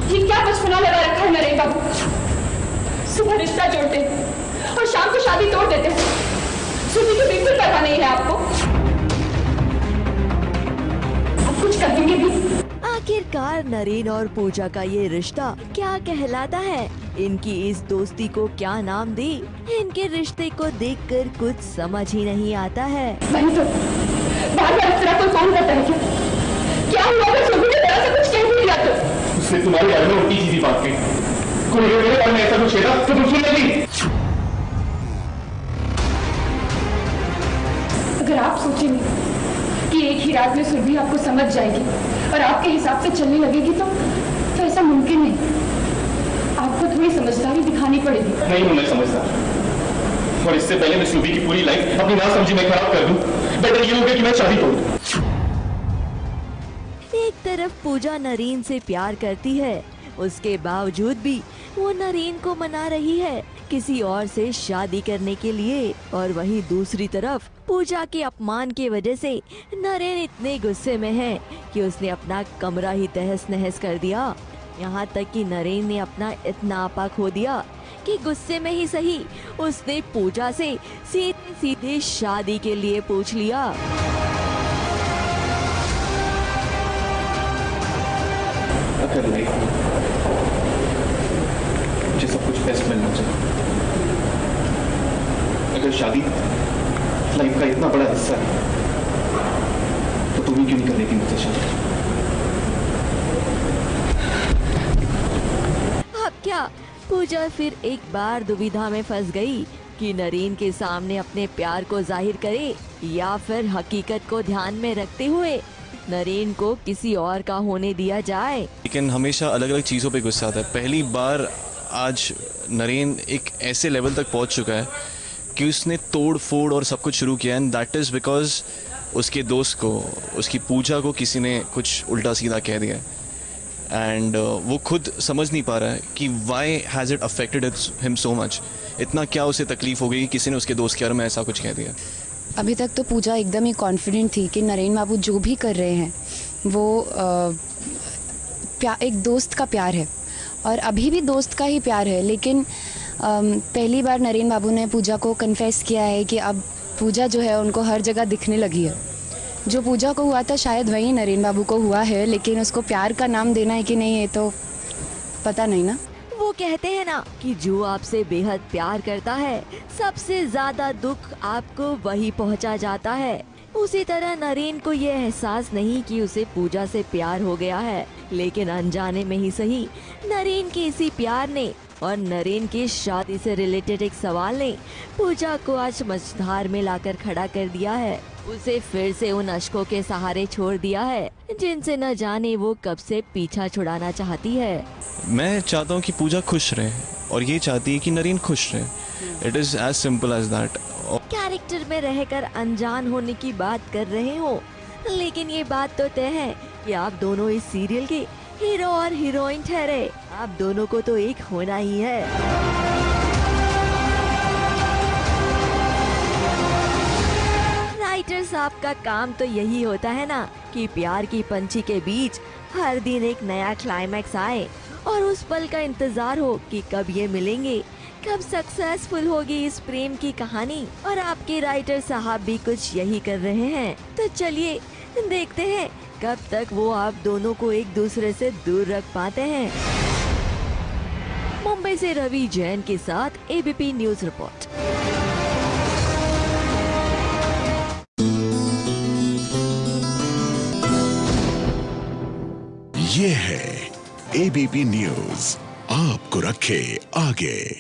ये क्या बचपना लगा रखा है नरेन बाबू। सुबह रिश्ता जोड़ते और शाम को शादी तोड़ देते। सुबह की बिल्कुल परवाह नहीं है आपको। आप कुछ करेंगे भी? आखिरकार नरेन और पूजा का ये रिश्ता क्या कहलाता है? इनकी इस दोस्ती को क्या नाम दे? इनके रिश्ते को देखकर कुछ समझ ही नहीं आता है। नहीं तो बार-बार इस तरह कोई फोन करता है क्या हुआ अगर सुबह की तरह से कुछ कह भी दिया तो? उसने तुम्हारे बारे में उल्टी सीधी बात कही। कोई मेरे बारे में ऐसा कुछ कहा तो तुम सुन लेगी। अगर आप सोचेंगे कि एक ही रात में सुरभि आपको समझ जाएगी और आपके हिसाब से चलने लगेगी तो ऐसा मुमकिन नहीं। आपको थोड़ी समझदारी दिखानी पड़ेगी। नहीं हूं मैं समझदार, और इससे पहले मैं सुरभि की पूरी लाइफ अपनी ना समझी में खराब कर दूं, बेटर ये होगा कि मैं शादी तोड़ दूं। एक तरफ पूजा नरेन से प्यार करती है, उसके बावजूद भी वो नरेन को मना रही है किसी और से शादी करने के लिए, और वहीं दूसरी तरफ पूजा के अपमान की वजह से नरेन इतने गुस्से में है कि उसने अपना कमरा ही तहस नहस कर दिया। यहाँ तक कि नरेन ने अपना इतना आपा खो दिया कि गुस्से में ही सही उसने पूजा से सीधे सीधे शादी के लिए पूछ लिया। अगर लाइफ में मुझे सब कुछ बेस्ट मिलना चाहिए, अगर शादी लाइफ का इतना बड़ा हिस्सा है तो तुम ही क्यों नहीं कर रही थी मुझसे शादी? अब क्या पूजा फिर एक बार दुविधा में फंस गई कि नरेन के सामने अपने प्यार को जाहिर करे या फिर हकीकत को ध्यान में रखते हुए नरेन को किसी और का होने दिया जाए। लेकिन हमेशा अलग अलग चीज़ों पे गुस्सा आता है। पहली बार आज नरेन एक ऐसे लेवल तक पहुंच चुका है कि उसने तोड़ फोड़ और सब कुछ शुरू किया, एंड दैट इज़ बिकॉज उसके दोस्त को, उसकी पूजा को किसी ने कुछ उल्टा सीधा कह दिया है। एंड वो खुद समझ नहीं पा रहा है कि why has it affected him so much. इतना क्या उसे तकलीफ़ हो गई कि किसी ने उसके दोस्त के बारे में ऐसा कुछ कह दिया। अभी तक तो पूजा एकदम ही कॉन्फिडेंट थी कि नरेन बाबू जो भी कर रहे हैं वो एक दोस्त का प्यार है, और अभी भी दोस्त का ही प्यार है। लेकिन पहली बार नरेन बाबू ने पूजा को कन्फेस किया है कि अब पूजा जो है उनको हर जगह दिखने लगी है। जो पूजा को हुआ था शायद वही नरेन बाबू को हुआ है, लेकिन उसको प्यार का नाम देना है कि नहीं ये तो पता नहीं ना। वो कहते हैं ना कि जो आपसे बेहद प्यार करता है सबसे ज्यादा दुख आपको वही पहुंचा जाता है। उसी तरह नरेन को ये एहसास नहीं कि उसे पूजा से प्यार हो गया है, लेकिन अनजाने में ही सही नरेन के इसी प्यार ने और नरेन की शादी से रिलेटेड एक सवाल ने पूजा को आज मझधार में लाकर खड़ा कर दिया है। उसे फिर से उन अश्कों के सहारे छोड़ दिया है जिनसे न जाने वो कब से पीछा छुड़ाना चाहती है। मैं चाहता हूँ कि पूजा खुश रहे और ये चाहती है कि नरेन खुश रहे। It is as simple as that. Character में रहकर अनजान होने की बात कर रहे हो, लेकिन ये बात तो तय है कि आप दोनों इस सीरियल के हीरो और हीरोइन ठहरे। आप दोनों को तो एक होना ही है। राइटर साहब का काम तो यही होता है ना कि प्यार की पंछी के बीच हर दिन एक नया क्लाइमैक्स आए और उस पल का इंतजार हो कि कब ये मिलेंगे, कब सक्सेसफुल होगी इस प्रेम की कहानी। और आपके राइटर साहब भी कुछ यही कर रहे हैं। तो चलिए देखते हैं कब तक वो आप दोनों को एक दूसरे से दूर रख पाते हैं। मुंबई से रवि जैन के साथ एबीपी न्यूज रिपोर्ट। ये है एबीपी न्यूज, आपको रखे आगे।